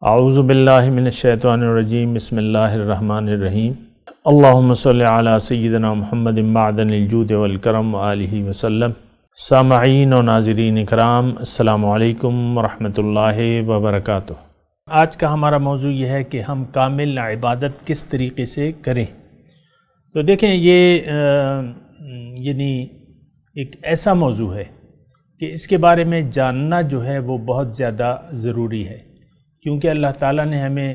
اعوذ باللہ من الشیطان الرجیم بسم اللہ الرحمن الرحیم اللہم صلی علی سیدنا محمد معدن الجود والکرم وآلہ وسلم۔ سامعین و ناظرین اکرام، السلام علیکم ورحمۃ اللہ وبرکاتہ۔ آج کا ہمارا موضوع یہ ہے کہ ہم کامل عبادت کس طریقے سے کریں۔ تو دیکھیں یہ یعنی ایک ایسا موضوع ہے کہ اس کے بارے میں جاننا جو ہے وہ بہت زیادہ ضروری ہے، کیونکہ اللہ تعالیٰ نے ہمیں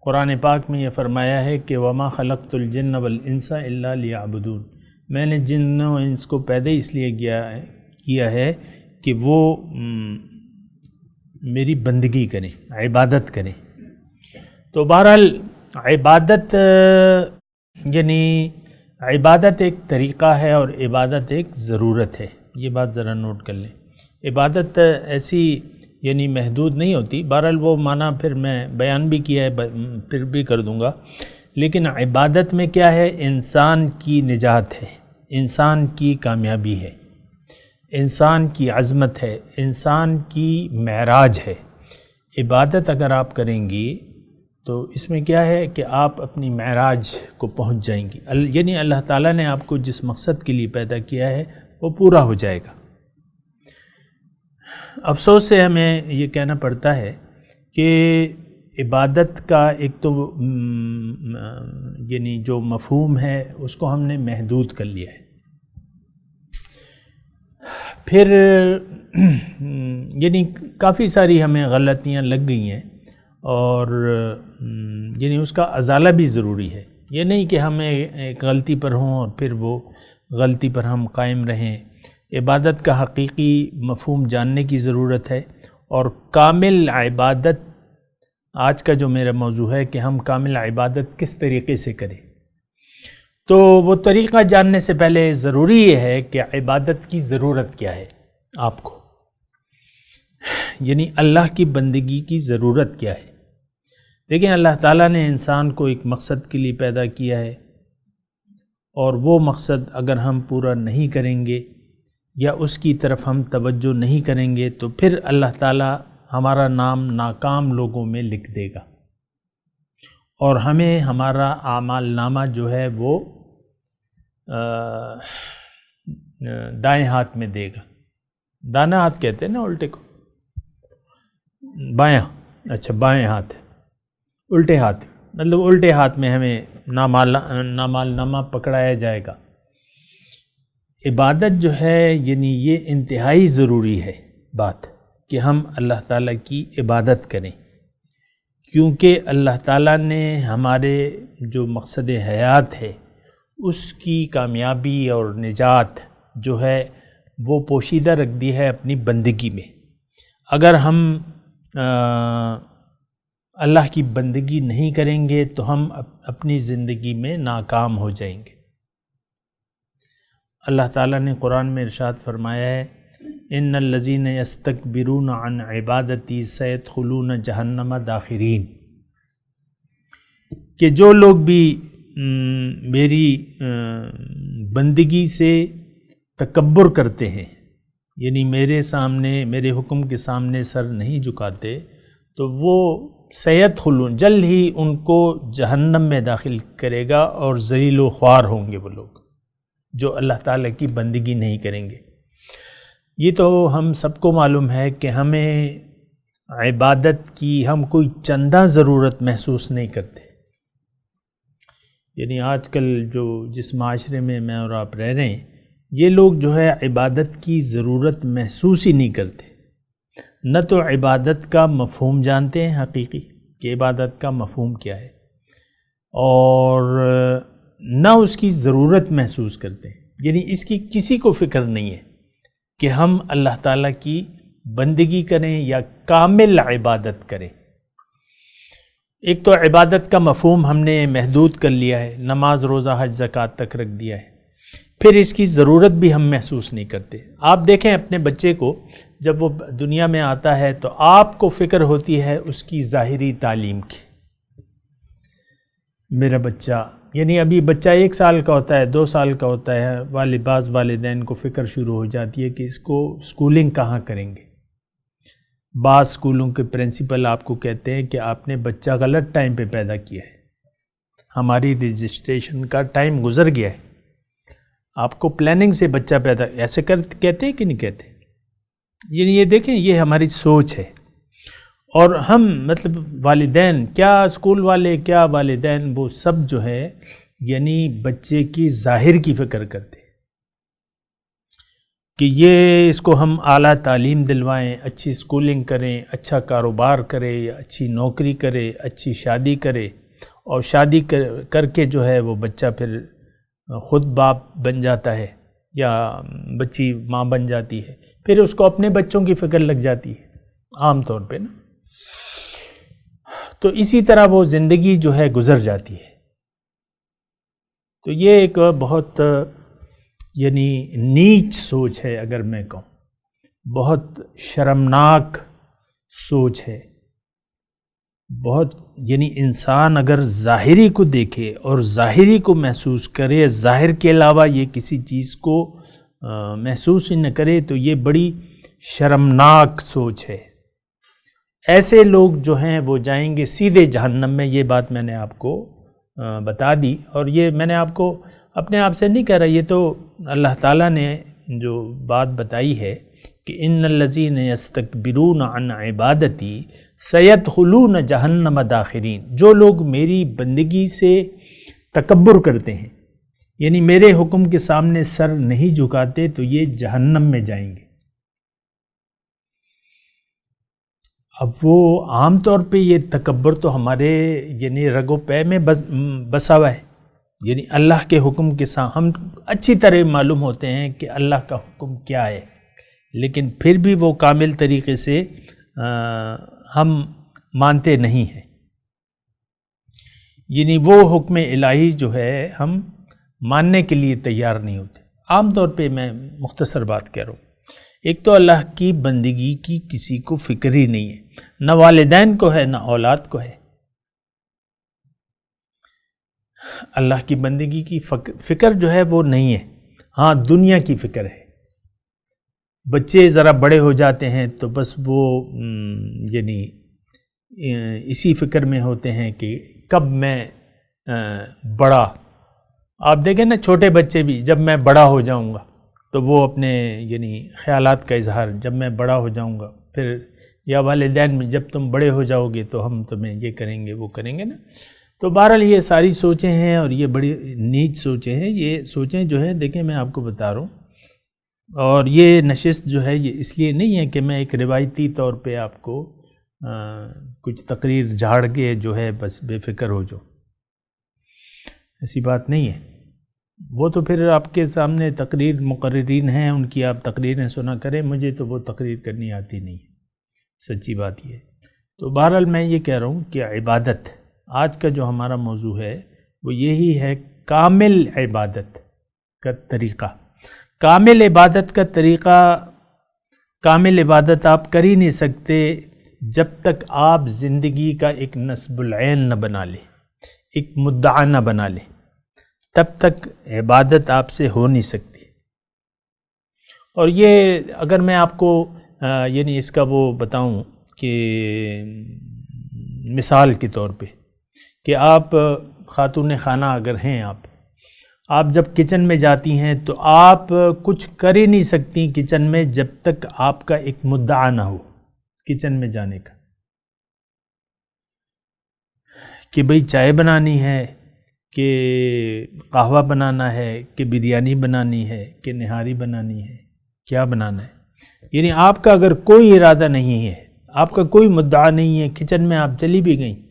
قرآن پاک میں یہ فرمایا ہے کہ وَمَا خَلَقْتُ الْجِنَّ وَالْإِنسَ إِلَّا لِيَعْبُدُونَ، میں نے جن و انس کو پیدا اس لیے کیا ہے کہ وہ میری بندگی کریں، عبادت کریں۔ تو بہرحال عبادت یعنی عبادت ایک طریقہ ہے اور عبادت ایک ضرورت ہے، یہ بات ذرا نوٹ کر لیں۔ عبادت ایسی یعنی محدود نہیں ہوتی، بہرحال وہ معنی پھر میں بیان بھی کیا ہے، پھر بھی کر دوں گا۔ لیکن عبادت میں کیا ہے؟ انسان کی نجات ہے، انسان کی کامیابی ہے، انسان کی عظمت ہے، انسان کی معراج ہے۔ عبادت اگر آپ کریں گی تو اس میں کیا ہے کہ آپ اپنی معراج کو پہنچ جائیں گی، یعنی اللہ تعالیٰ نے آپ کو جس مقصد کے لیے پیدا کیا ہے وہ پورا ہو جائے گا۔ افسوس سے ہمیں یہ کہنا پڑتا ہے کہ عبادت کا ایک تو یعنی جو مفہوم ہے اس کو ہم نے محدود کر لیا ہے، پھر یعنی کافی ساری ہمیں غلطیاں لگ گئی ہیں، اور یعنی اس کا ازالہ بھی ضروری ہے۔ یہ نہیں کہ ہم ایک غلطی پر ہوں اور پھر وہ غلطی پر ہم قائم رہیں۔ عبادت کا حقیقی مفہوم جاننے کی ضرورت ہے، اور کامل عبادت آج کا جو میرا موضوع ہے کہ ہم کامل عبادت کس طریقے سے کریں۔ تو وہ طریقہ جاننے سے پہلے ضروری یہ ہے کہ عبادت کی ضرورت کیا ہے آپ کو، یعنی اللہ کی بندگی کی ضرورت کیا ہے۔ دیکھیں اللہ تعالیٰ نے انسان کو ایک مقصد کے لیے پیدا کیا ہے، اور وہ مقصد اگر ہم پورا نہیں کریں گے یا اس کی طرف ہم توجہ نہیں کریں گے تو پھر اللہ تعالیٰ ہمارا نام ناکام لوگوں میں لکھ دے گا، اور ہمیں ہمارا اعمال نامہ جو ہے وہ دائیں ہاتھ میں دے گا۔ دانا ہاتھ کہتے ہیں نا الٹے کو، بایاں، اچھا بائیں ہاتھ، الٹے ہاتھ، مطلب الٹے ہاتھ میں ہمیں اعمال نامہ پکڑایا جائے گا۔ عبادت جو ہے یعنی یہ انتہائی ضروری ہے بات کہ ہم اللہ تعالیٰ کی عبادت کریں، کیونکہ اللہ تعالیٰ نے ہمارے جو مقصد حیات ہے اس کی کامیابی اور نجات جو ہے وہ پوشیدہ رکھ دی ہے اپنی بندگی میں۔ اگر ہم اللہ کی بندگی نہیں کریں گے تو ہم اپنی زندگی میں ناکام ہو جائیں گے۔ اللہ تعالیٰ نے قرآن میں ارشاد فرمایا ہے ان الذین یستکبرون عن عبادتی سیدخلون جہنم داخرین، کہ جو لوگ بھی میری بندگی سے تکبر کرتے ہیں، یعنی میرے سامنے میرے حکم کے سامنے سر نہیں جھکاتے، تو وہ سیدخلون جلد ہی ان کو جہنم میں داخل کرے گا، اور ذلیل و خوار ہوں گے وہ لوگ جو اللہ تعالیٰ کی بندگی نہیں کریں گے۔ یہ تو ہم سب کو معلوم ہے کہ ہمیں عبادت کی ہم کوئی چندہ ضرورت محسوس نہیں کرتے، یعنی آج کل جس معاشرے میں میں اور آپ رہ رہے ہیں یہ لوگ جو ہے عبادت کی ضرورت محسوس ہی نہیں کرتے، نہ تو عبادت کا مفہوم جانتے ہیں حقیقی کہ عبادت کا مفہوم کیا ہے، اور نہ اس کی ضرورت محسوس کرتے ہیں، یعنی اس کی کسی کو فکر نہیں ہے کہ ہم اللہ تعالیٰ کی بندگی کریں یا کامل عبادت کریں۔ ایک تو عبادت کا مفہوم ہم نے محدود کر لیا ہے، نماز روزہ حج زکوٰۃ تک رکھ دیا ہے، پھر اس کی ضرورت بھی ہم محسوس نہیں کرتے۔ آپ دیکھیں اپنے بچے کو جب وہ دنیا میں آتا ہے تو آپ کو فکر ہوتی ہے اس کی ظاہری تعلیم کی، میرا بچہ یعنی ابھی بچہ 1 سال کا ہوتا ہے، 2 سال کا ہوتا ہے، بعض والدین کو فکر شروع ہو جاتی ہے کہ اس کو اسکولنگ کہاں کریں گے، بعض اسکولوں کے پرنسپل آپ کو کہتے ہیں کہ آپ نے بچہ غلط ٹائم پہ پیدا کیا ہے، ہماری رجسٹریشن کا ٹائم گزر گیا ہے، آپ کو پلاننگ سے بچہ پیدا، ایسے کہتے ہیں کہ نہیں کہتے؟ یعنی یہ دیکھیں، یہ ہماری سوچ ہے. اور ہم مطلب والدین، کیا اسکول والے، کیا والدین، وہ سب جو ہے یعنی بچے کی ظاہر کی فکر کرتے کہ یہ اس کو ہم اعلیٰ تعلیم دلوائیں، اچھی اسکولنگ کریں، اچھا کاروبار کرے، یا اچھی نوکری کرے، اچھی شادی کرے، اور شادی کر کے جو ہے وہ بچہ پھر خود باپ بن جاتا ہے یا بچی ماں بن جاتی ہے، پھر اس کو اپنے بچوں کی فکر لگ جاتی ہے عام طور پہ نا. تو اسی طرح وہ زندگی جو ہے گزر جاتی ہے. تو یہ ایک بہت یعنی نیچ سوچ ہے، اگر میں کہوں بہت شرمناک سوچ ہے. بہت یعنی انسان اگر ظاہری کو دیکھے اور ظاہری کو محسوس کرے، ظاہر کے علاوہ یہ کسی چیز کو محسوس ہی نہ کرے، تو یہ بڑی شرمناک سوچ ہے. ایسے لوگ جو ہیں وہ جائیں گے سیدھے جہنم میں. یہ بات میں نے آپ کو بتا دی، اور یہ میں نے آپ کو اپنے آپ سے نہیں کہہ رہا، یہ تو اللہ تعالیٰ نے جو بات بتائی ہے کہ ان الذین یستکبرون عن عبادتی سیدخلون جہنم داخرین. جو لوگ میری بندگی سے تکبر کرتے ہیں، یعنی میرے حکم کے سامنے سر نہیں جھکاتے، تو یہ جہنم میں جائیں گے. اب وہ عام طور پہ یہ تکبر تو ہمارے یعنی رگ و پے میں بسا ہوا ہے. یعنی اللہ کے حکم کے ساتھ ہم اچھی طرح معلوم ہوتے ہیں کہ اللہ کا حکم کیا ہے، لیکن پھر بھی وہ کامل طریقے سے ہم مانتے نہیں ہیں. یعنی وہ حکم الہی جو ہے ہم ماننے کے لیے تیار نہیں ہوتے. عام طور پہ میں مختصر بات کہہ رہا ہوں. ایک تو اللہ کی بندگی کی کسی کو فکر ہی نہیں ہے، نہ والدین کو ہے، نہ اولاد کو ہے. اللہ کی بندگی کی فکر جو ہے وہ نہیں ہے. ہاں دنیا کی فکر ہے. بچے ذرا بڑے ہو جاتے ہیں تو بس وہ یعنی اسی فکر میں ہوتے ہیں کہ کب میں بڑا، آپ دیکھیں نا چھوٹے بچے بھی، جب میں بڑا ہو جاؤں گا، تو وہ اپنے یعنی خیالات کا اظہار، جب میں بڑا ہو جاؤں گا، پھر یا والدین میں جب تم بڑے ہو جاؤ گے تو ہم تمہیں یہ کریں گے وہ کریں گے نا. تو بہرحال یہ ساری سوچیں ہیں اور یہ بڑی نیچ سوچیں ہیں. یہ سوچیں جو ہیں دیکھیں میں آپ کو بتا رہا ہوں، اور یہ نشست جو ہے یہ اس لیے نہیں ہے کہ میں ایک روایتی طور پہ آپ کو کچھ تقریر جھاڑ کے جو ہے بس بے فکر ہو جاؤ، ایسی بات نہیں ہے. وہ تو پھر آپ کے سامنے تقریر مقررین ہیں، ان کی آپ تقریریں سنا کریں. مجھے تو وہ تقریر کرنی آتی نہیں ہے، سچی بات یہ ہے. تو بہرحال میں یہ کہہ رہا ہوں کہ عبادت، آج کا جو ہمارا موضوع ہے وہ یہی ہے، کامل عبادت کا طریقہ. کامل عبادت کا طریقہ، کامل عبادت آپ کر ہی نہیں سکتے جب تک آپ زندگی کا ایک نصب العین نہ بنا لیں، ایک مدعا نہ بنا لیں، تب تک عبادت آپ سے ہو نہیں سکتی. اور یہ اگر میں آپ کو یعنی اس کا وہ بتاؤں کہ مثال کے طور پہ کہ آپ خاتون خانہ اگر ہیں، آپ جب کچن میں جاتی ہیں تو آپ کچھ کر ہی نہیں سکتی کچن میں جب تک آپ کا ایک مدعا نہ ہو کچن میں جانے کا، کہ بھئی چائے بنانی ہے، کہ قہوہ بنانا ہے، کہ بریانی بنانی ہے، کہ نہاری بنانی ہے، کیا بنانا ہے. یعنی آپ کا اگر کوئی ارادہ نہیں ہے، آپ کا کوئی مدعا نہیں ہے، کچن میں آپ چلی بھی گئیں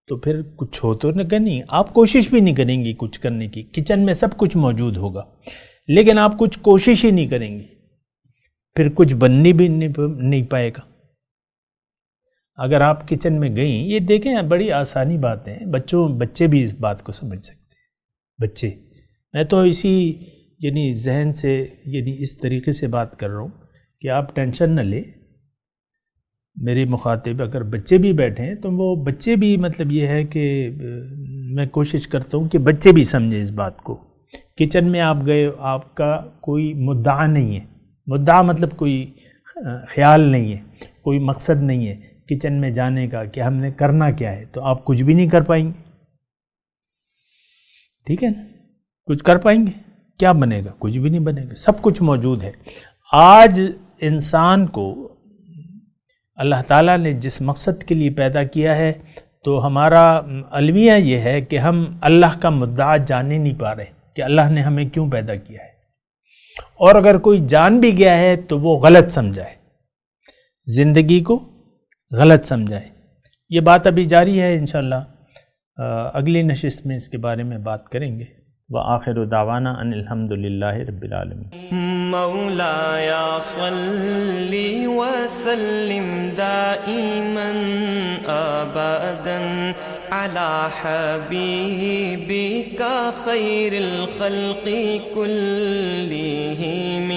تو پھر کچھ ہو تو نہیں، آپ کوشش بھی نہیں کریں گی کچھ کرنے کی. کچن میں سب کچھ موجود ہوگا لیکن آپ کچھ کوشش ہی نہیں کریں گی، پھر کچھ بننی بھی نہیں پائے گا. اگر آپ کچن میں گئیں، یہ دیکھیں بڑی آسانی بات ہے، بچے بھی اس بات کو سمجھ سکتے ہیں. بچے، میں تو اسی یعنی ذہن سے یعنی اس طریقے سے بات کر رہا ہوں کہ آپ ٹینشن نہ لیں. میرے مخاطب اگر بچے بھی بیٹھے ہیں تو وہ بچے بھی مطلب یہ ہے کہ میں کوشش کرتا ہوں کہ بچے بھی سمجھیں اس بات کو. کچن میں آپ گئے، آپ کا کوئی مدعا نہیں ہے، مدعا مطلب کوئی خیال نہیں ہے، کوئی مقصد نہیں ہے کچن میں جانے کا کہ ہم نے کرنا کیا ہے، تو آپ کچھ بھی نہیں کر پائیں گے. ٹھیک ہے نا، کچھ کر پائیں گے؟ کیا بنے گا؟ کچھ بھی نہیں بنے گا. سب کچھ موجود ہے. آج انسان کو اللہ تعالیٰ نے جس مقصد کے لیے پیدا کیا ہے، تو ہمارا المیہ یہ ہے کہ ہم اللہ کا مدعا جان ہی نہیں پا رہے کہ اللہ نے ہمیں کیوں پیدا کیا ہے. اور اگر کوئی جان بھی گیا ہے تو وہ غلط سمجھائے، زندگی کو غلط سمجھائے. یہ بات ابھی جاری ہے، انشاءاللہ اگلی نشست میں اس کے بارے میں بات کریں گے. وآخر دعوانا ان الحمد للہ رب العالمین. مولایا صلی وسلم دائما ابدا على حبیبک خیر الخلق كلهم